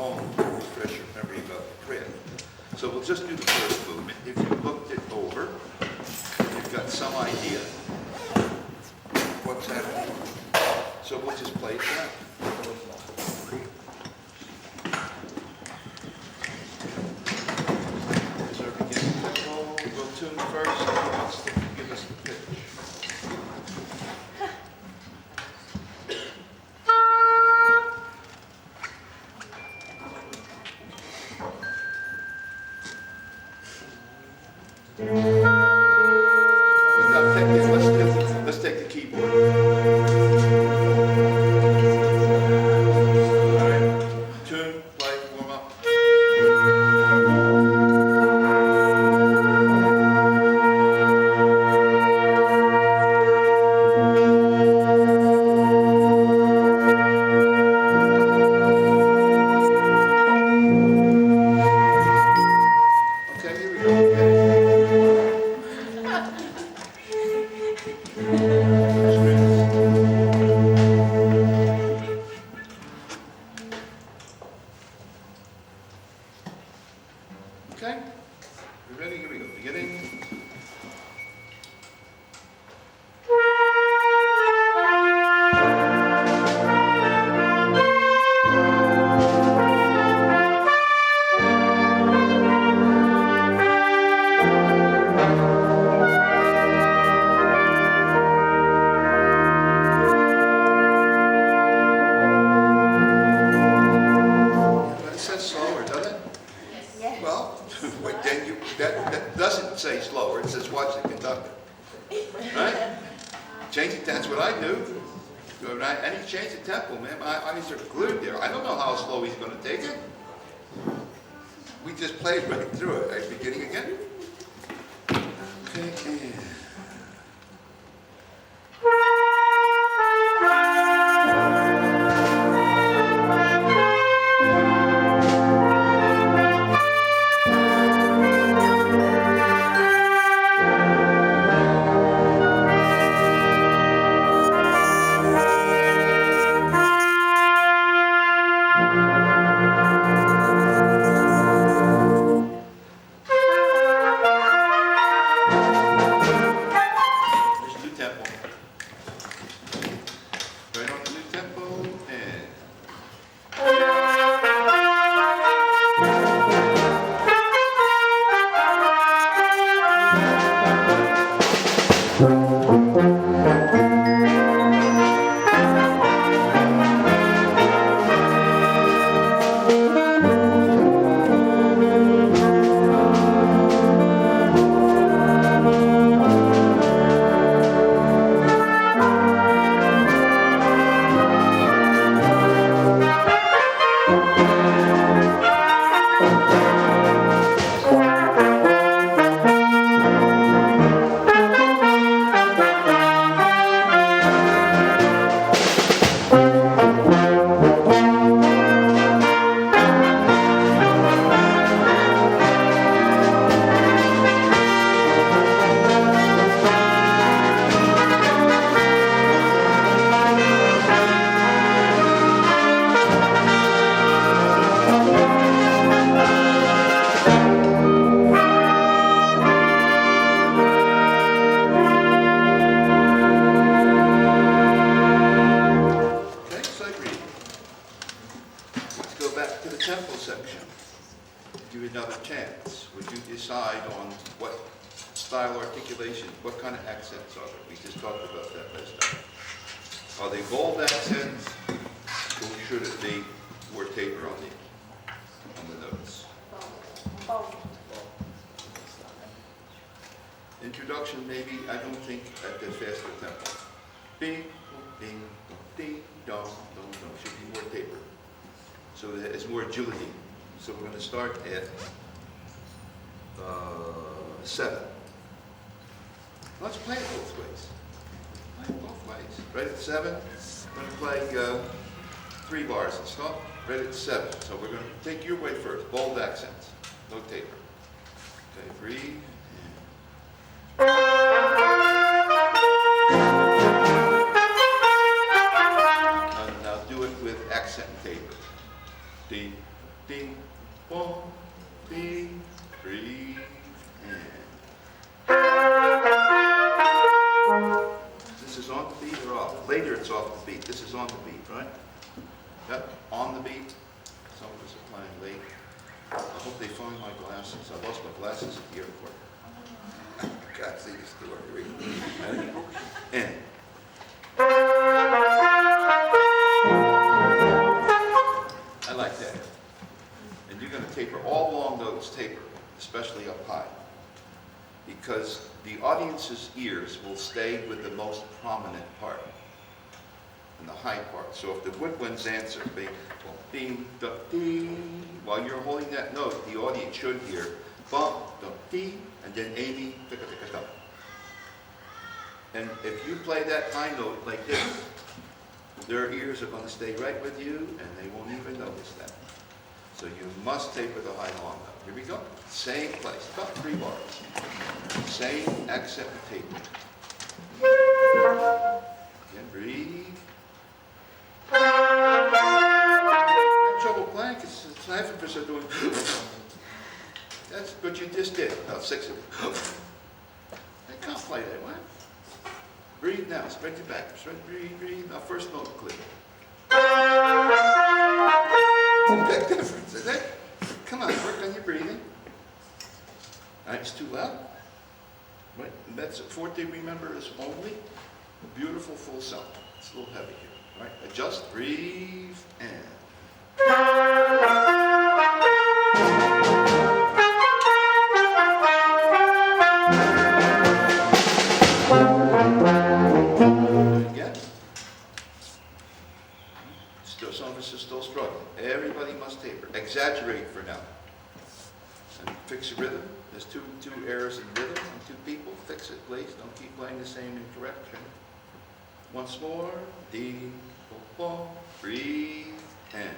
home to refresh your memory about the prayer. So we'll just do the first movement. If you looked it over, you've got some idea what's happening. So we'll just play it down. Here's our beginning tempo. We'll tune first. Who wants to give us the pitch? Let's take the keyboard. All right. Tune, play, warm up. Okay, here we go. Get it. Okay, we ready? Here we go. Beginning. It says slower, doesn't it? Yes. Well, wait, then that doesn't say slower, it says watch the conductor. Right? Change it, that's what I do. Right? And he changed the tempo, man. My eyes are glued there. I don't know how slow he's going to take it. We just played right through it. Right? Beginning again. Okay, and... There's new tempo. Right on the new tempo, and... Okay, sight reading. Let's go back to the tempo section. Give you another chance. Would you decide on what style articulation, what kind of accents are there? We just talked about that last time. Are they bold accents, or should it be more taper on the notes? Both. Introduction, maybe, I don't think at the faster tempo. Bing, ding, ding, dong, dong, dong. Should be more taper. So that it's more agility. So we're going to start at 7. Let's play it both ways. Play it both ways. Right at 7, we're going to play 3 bars and stop. Right at 7. So we're going to take your way first. Bold accents. No taper. Okay, breathe. Now do it with accent taper. D, ding, boom, ding, breathe, and. This is on the beat or off? Later it's off the beat. This is on the beat, right? Yep, on the beat. Some of us are playing late. I hope they find my glasses. I lost my glasses at the airport. God, see this story. And. I like that. And you're going to taper all long notes, taper, especially up high. Because the audience's ears will stay with the most prominent part, and the high part. So if the woodwinds answer, bing, da, ding, while you're holding that note, the audience should hear bum, da, dee, and then Amy, ticka, ticka, da. And if you play that high note like this, their ears are going to stay right with you, and they won't even notice that. So you must taper the high long note. Here we go. Same place. About 3 bars. Same accent and taper. Again, breathe. Have trouble playing because half of us are doing. That's what you just did. About 6 of them. I can't play that way. Breathe now. Spread your back. Breathe, breathe. Now first note clear. It's a big difference, isn't it? Come on, work on your breathing. All right, it's too loud. Right, and that's forte, remember, is only a beautiful full sound. It's a little heavy here. All right, adjust, breathe, and. Again. Still, some of us are still struggling. Everybody must taper. Exaggerate for now. And fix your rhythm. There's two errors in rhythm on 2 people. Fix it, please. Don't keep playing the same incorrection. Once more. Ding, bo, bo, breathe, and.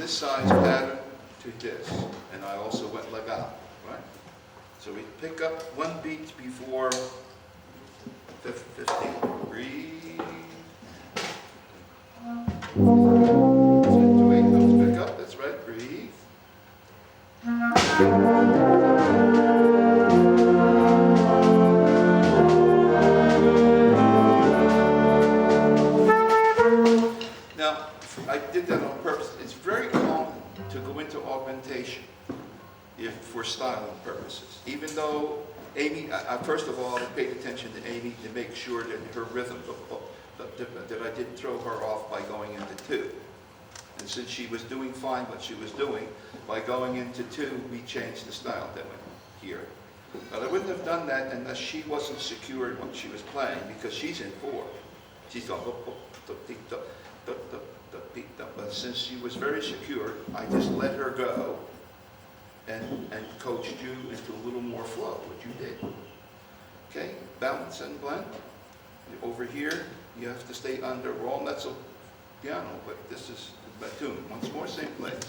Size pattern to this, and I also went legato, right? So we pick up 1 beat before 15. Breathe. 2 8 notes pick up. That's right. Breathe. Now, I did that on purpose. It's very common to go into augmentation for styling purposes. Even though Amy, first of all, I paid attention to Amy to make sure that her rhythm, that I didn't throw her off by going into 2. And since she was doing fine what she was doing, by going into 2, we changed the style that went here. But I wouldn't have done that unless she wasn't secured when she was playing, because she's in 4. She's going, but since she was very secure, I just let her go and coached you into a little more flow, which you did. Okay, balance and blend. Over here, you have to stay under. We're all mezzo piano, but this is batun. Once more, same place.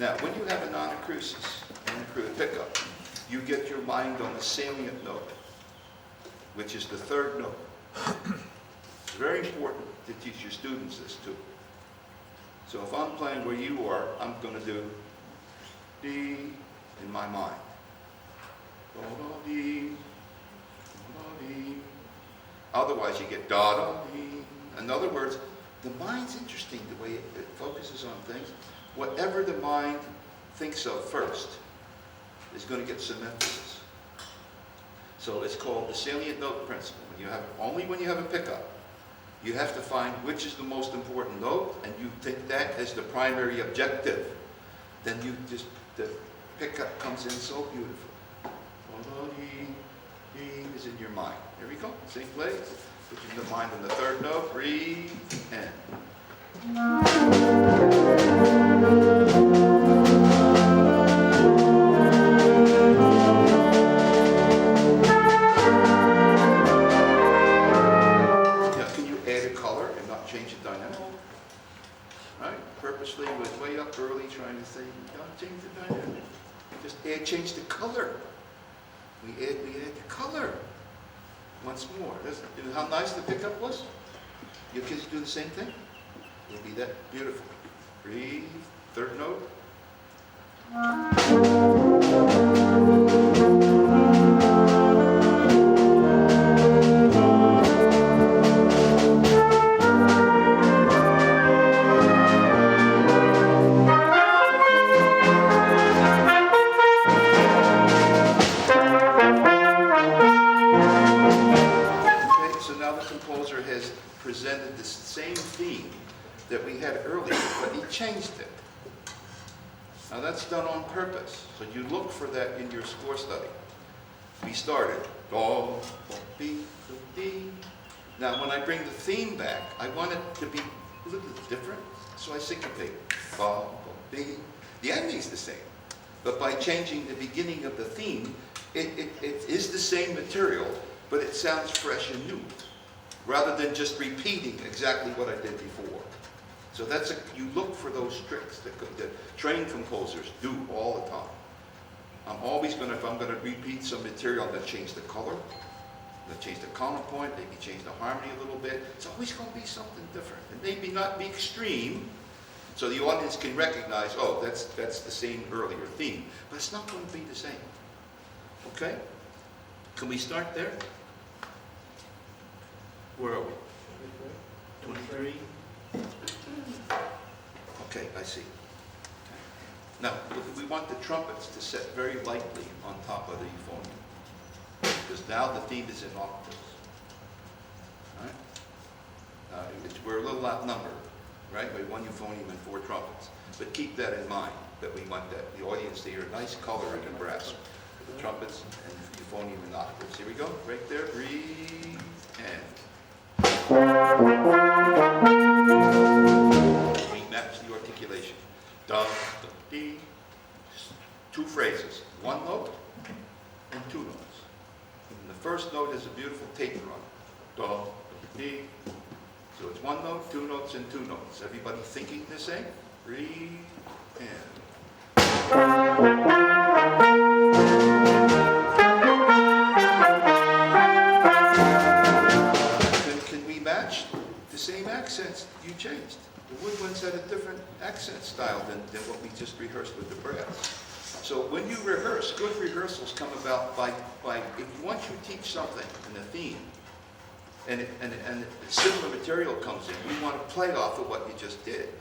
Now, when you have an anacrusis, pickup, you get your mind on the salient note, which is the 3rd note. It's very important to teach your students this too. So if I'm playing where you are, I'm going to do D in my mind. Do, do, D, do, D. Otherwise you get da, da, D. In other words, the mind's interesting the way it focuses on things. Whatever the mind thinks of first is going to get some emphasis. So it's called the salient note principle. Only when you have a pickup, you have to find which is the most important note, and you take that as the primary objective. Then the pickup comes in so beautiful. D is in your mind. Here we go, same place. Put your mind on the 3rd note, breathe, and. was way up early trying to say, don't change the dynamic. Just change the color. We add the color. Once more. You know how nice the pickup was? Your kids do the same thing? It'll be that beautiful. Breathe. Third note. Has presented the same theme that we had earlier, but he changed it. Now that's done on purpose, so you look for that in your score study. We started, do, be, be. Now when I bring the theme back, I want it to be a little bit different, so I syncopate. Ba, be. The ending's the same, but by changing the beginning of the theme, it is the same material, but it sounds fresh and new, rather than just repeating exactly what I did before. So you look for those tricks that trained composers do all the time. I'm always going to, if I'm going to repeat some material, I'm going to change the color, I'm going to change the counterpoint, maybe change the harmony a little bit. It's always going to be something different. And maybe not be extreme, so the audience can recognize, oh, that's the same earlier theme. But it's not going to be the same. Okay? Can we start there? Where are we? 23? Okay, I see. Now, we want the trumpets to set very lightly on top of the euphonium, because now the theme is in octaves. All right? We're a little outnumbered, right? We have 1 euphonium and 4 trumpets. But keep that in mind, that we want the audience to hear a nice color in the brass. The trumpets and euphonium and octaves. Here we go, right there. Breathe and. We match the articulation. Da, da, dee. 2 phrases. 1 note and 2 notes. And the first note has a beautiful taper on it. Da, da, dee. So it's 1 note, 2 notes, and 2 notes. Everybody thinking the same? Breathe and. The same accents you changed. The woodwinds had a different accent style than what we just rehearsed with the brass. So when you rehearse, good rehearsals come about by once you teach something in a theme, and similar material comes in, we want to play off of what you just did.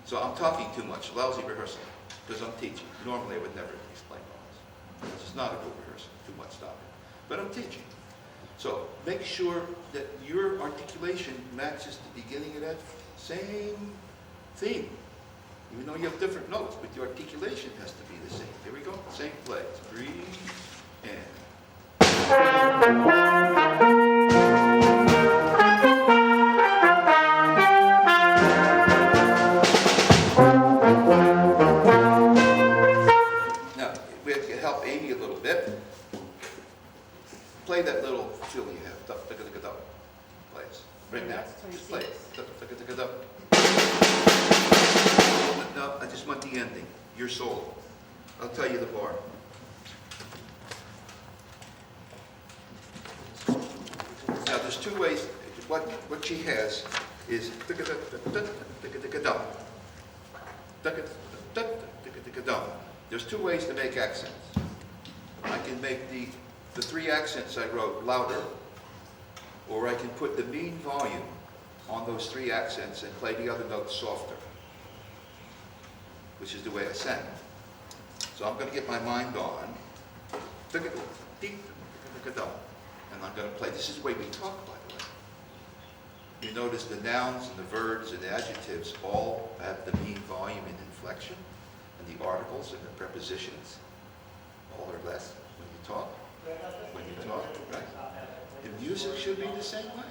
So I'm talking too much, lousy rehearsal, because I'm teaching. Normally I would never explain all this. This is not a good rehearsal, too much stopping. But I'm teaching. So make sure that your articulation matches the beginning of that same theme. Even though you have different notes, but your articulation has to be the same. Here we go, same place. Breathe and. Now, we have to help Amy a little bit. Play that little fill you have. Play it. Right now. Just play it. No, I just want the ending. Your solo. I'll tell you the bar. Now there's 2 ways. What she has is there's 2 ways to make accents. I can make the 3 accents I wrote louder, or I can put the mean volume on those 3 accents and play the other notes softer, which is the way I sang. So I'm going to get my mind on, and I'm going to play. This is the way we talk, by the way. You notice the nouns and the verbs and the adjectives all have the mean volume and inflection, and the articles and the prepositions all are less when you talk. Right? The music should be the same way.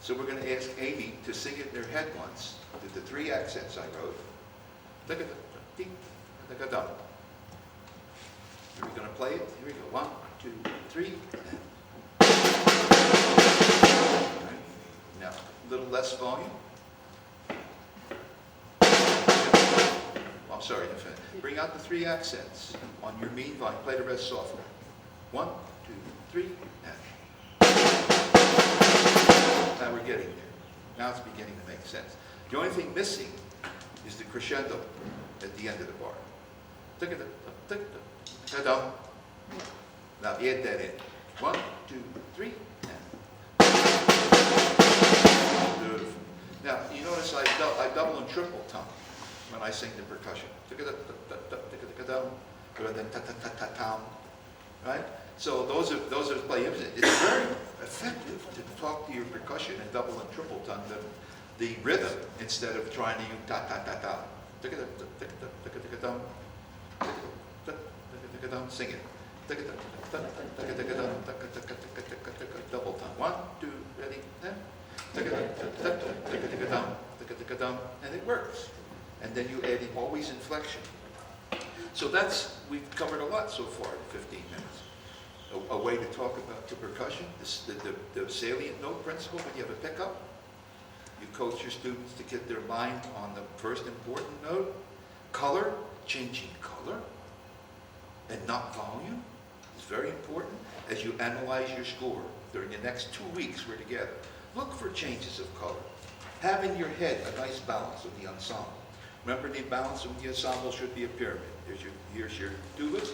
So we're going to ask Amy to sing it in her head once, the 3 accents I wrote. Are we going to play it? Here we go. 1, 2, 3. Right. Now, a little less volume. sorry. Bring out the 3 accents on your mean volume. Play the rest softly. 1, 2, 3, and. Now we're getting there. Now it's beginning to make sense. The only thing missing is the crescendo at the end of the bar. Ta-da. Now add that in. 1, 2, 3, and. Beautiful. Now, you notice I double and triple tongue when I sing the percussion. Right? So those are play. It's very effective to talk to your percussion in double and triple tongue the rhythm instead of trying to use ta ta ta ta. Sing it. Double tongue. 1, 2, ready, and it works. And then you add in always inflection. So we've covered a lot so far in 15 minutes. A way to talk about the percussion, the salient note principle when you have a pickup. You coach your students to get their mind on the first important note. Color, changing color, and not volume is very important as you analyze your score. During the next 2 weeks we're together. Look for changes of color. Have in your head a nice balance of the ensemble. Remember, the balance of the ensemble should be a pyramid. Here's your tubas,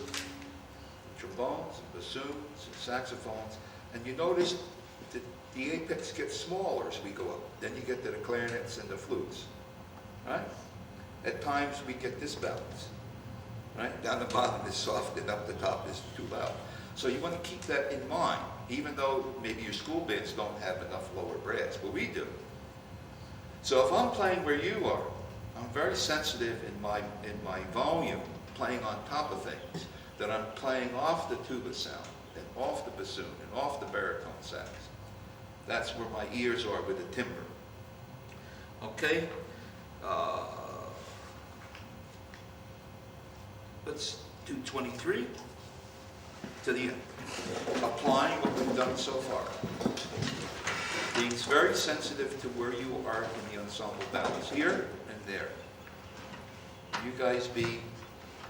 trombones, and bassoons, and saxophones, and you notice that the apex gets smaller as we go up. Then you get to the clarinets and the flutes. Right? At times we get this balance. Right? Down the bottom is soft and up the top is too loud. So you want to keep that in mind, even though maybe your school bands don't have enough lower brass, but we do. So if I'm playing where you are, I'm very sensitive in my volume, playing on top of things, that I'm playing off the tuba sound, and off the bassoon, and off the baritone sax. That's where my ears are with the timbre. Okay? Let's do 23 to the end. Applying what we've done so far. Being very sensitive to where you are in the ensemble balance, here and there. You guys be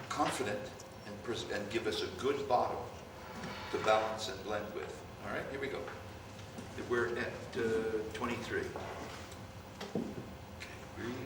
confident and give us a good bottom to balance and blend with. All right, here we go. We're at 23. Okay, breathe.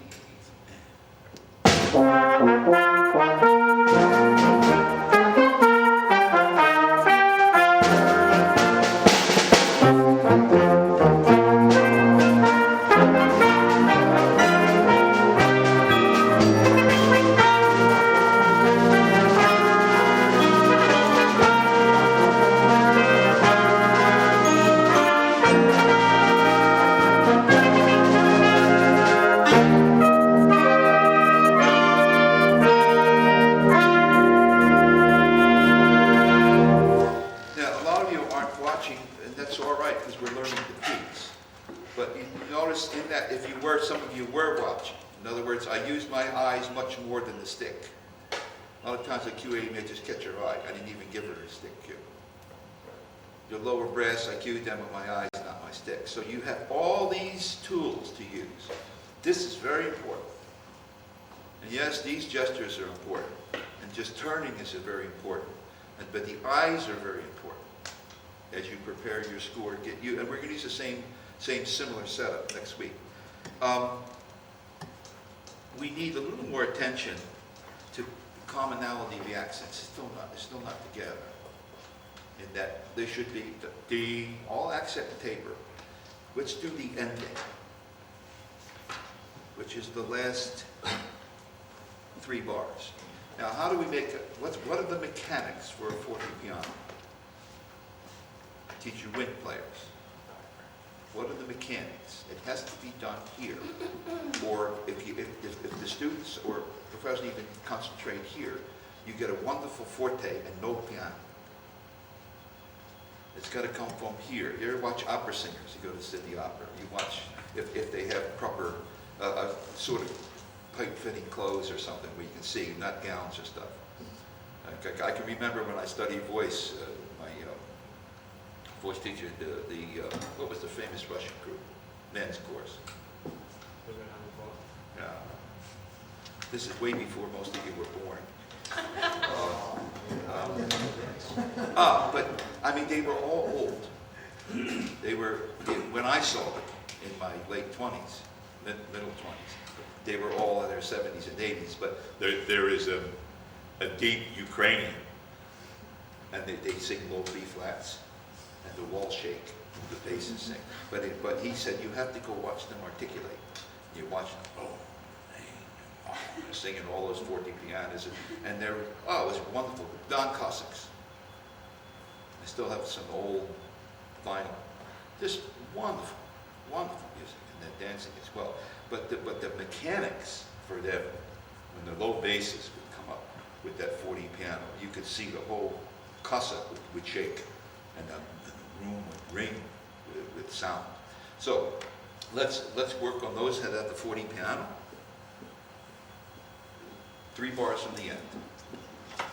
Some of you were watching. In other words, I used my eyes much more than the stick. A lot of times the QA may just catch your eye. I didn't even give her a stick cue. Your lower brass, I cued them with my eyes, not my stick. So you have all these tools to use. This is very important. And yes, these gestures are important. And just turning is very important. But the eyes are very important as you prepare your score. And we're going to use the same similar setup next week. We need a little more attention to commonality of the accents. It's still not together. In that they should be the all accent taper. Let's do the ending, which is the last 3 bars. Now, how do we make it? What are the mechanics for a fortepiano? I teach you wind players. What are the mechanics? It has to be done here. Or if the students or professors even concentrate here, you get a wonderful forte and no piano. It's got to come from here. You ever watch opera singers? You go to Sydney Opera. You watch if they have proper sort of tight-fitting clothes or something where you can see, not gowns or stuff. I can remember when I studied voice, my voice teacher, what was the famous Russian group? Men's course. Yeah. This is way before most of you were born. But I mean, they were all old. They were, when I saw them in my late 20s, middle 20s, they were all in their 70s and 80s. But there is a deep Ukrainian, and they sing low B flats, and the walls shake, the basses sing. But he said, you have to go watch them articulate. You watch them, they're singing all those 40 pianos, and they're, it was wonderful. Don Cossacks. I still have some old vinyl. Just wonderful, wonderful music, and then dancing as well. But the mechanics for them, when the low basses would come up with that 40 piano, you could see the whole casa would shake, and the room would ring with sound. So let's work on those that have the 40 piano. 3 bars from the end.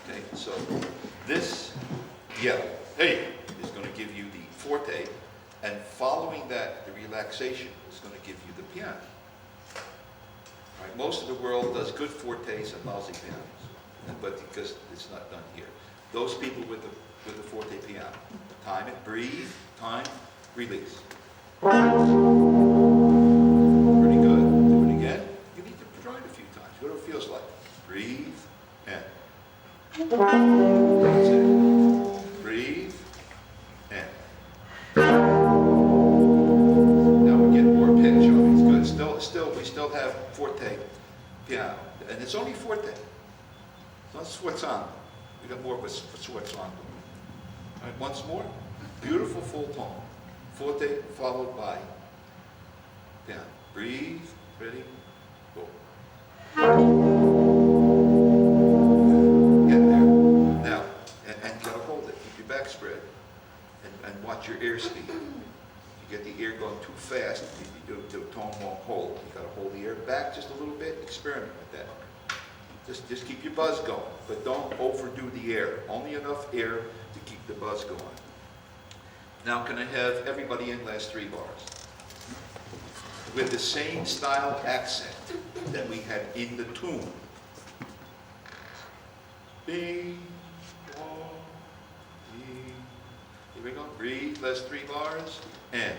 Okay, so this yellow, hey, is going to give you the forte, and following that, the relaxation is going to give you the piano. All right, most of the world does good fortes and lousy pianos, but because it's not done here. Those people with the forte piano, time it, breathe, time, release. Pretty good. Do it again. You need to try it a few times. What it feels like. Breathe and. That's it. Breathe and. Now we're getting more pitch on it. It's good. We still have forte piano, and it's only forte. It's not sforzando. We got more of a sforzando. All right, once more. Beautiful full tone. Forte followed by piano. Breathe. Ready. Go. Get there. Now, and you gotta hold it. Keep your back spread. And watch your ear speed. If you get the ear going too fast, the tone won't hold. You gotta hold the ear back just a little bit. Experiment with that. Just keep your buzz going, but don't overdo the air. Only enough air to keep the buzz going. Now, can I have everybody in last 3 bars? With the same style accent that we had in the tune. Bing, bong, bing. Here we go. Breathe, last 3 bars, and.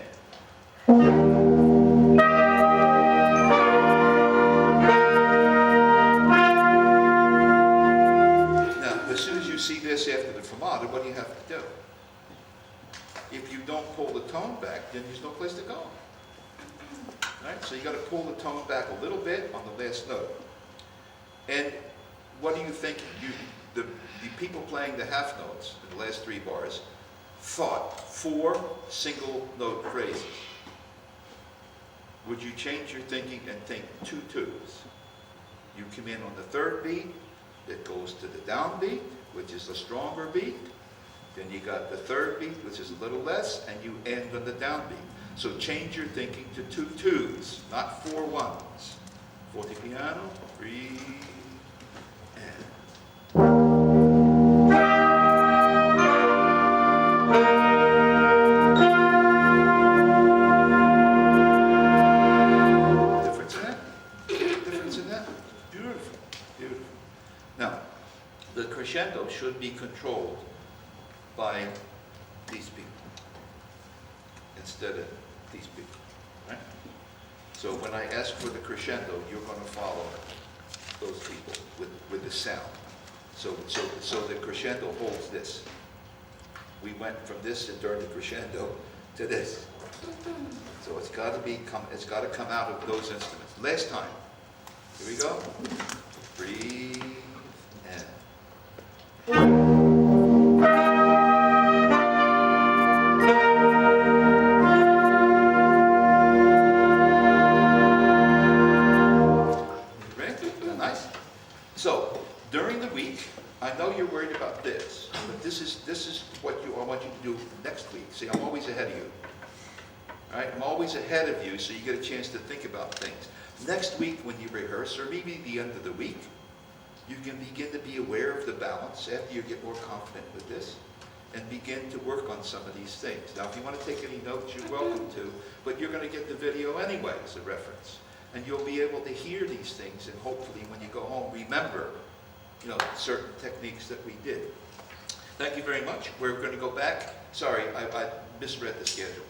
Now, as soon as you see this after the fermata, what do you have to do? If you don't pull the tone back, then there's no place to go. Right? So you got to pull the tone back a little bit on the last note. And what do you think? The people playing the half notes in the last 3 bars thought 4 single note phrases. Would you change your thinking and think 2 twos? You come in on the 3rd beat, that goes to the downbeat, which is the stronger beat. Then you got the 3rd beat, which is a little less, and you end on the downbeat. So change your thinking to 2 twos, not 4 ones. Forte piano, breathe, and. Difference in that? Difference in that? Beautiful, beautiful. Now, the crescendo should be controlled by these people instead of these people, right? So when I ask for the crescendo, you're going to follow those people with the sound. So the crescendo holds this. We went from this during the crescendo to this. So it's got to come out of those instruments. Last time. Here we go. Breathe and. So, during the week, I know you're worried about this, but this is what I want you to do next week. See, I'm always ahead of you. All right, I'm always ahead of you, so you get a chance to think about things. Next week, when you rehearse, or maybe the end of the week, you can begin to be aware of the balance after you get more confident with this, and begin to work on some of these things. Now, if you want to take any notes, you're welcome to, but you're going to get the video anyway as a reference. And you'll be able to hear these things, and hopefully when you go home, remember, certain techniques that we did. Thank you very much. We're going to go back. Sorry, I misread the schedule.